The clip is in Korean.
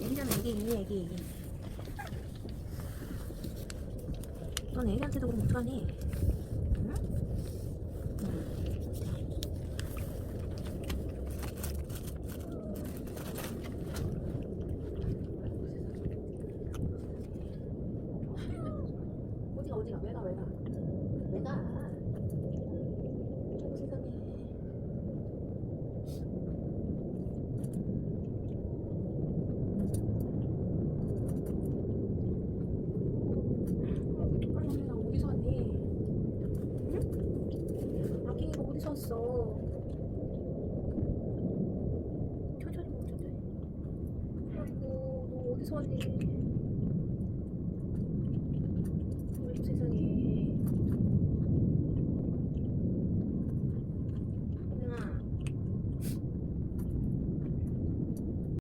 애기잖아, 애기. 넌 애기한테도 그럼 어떡하니? 응? 어디가? 왜 가? 왜 가? 세상에. 빨리 나 어디서 왔니? 응? 아킹이가 어디서 왔어? 천천히. 아이고, 너 어디서 왔니?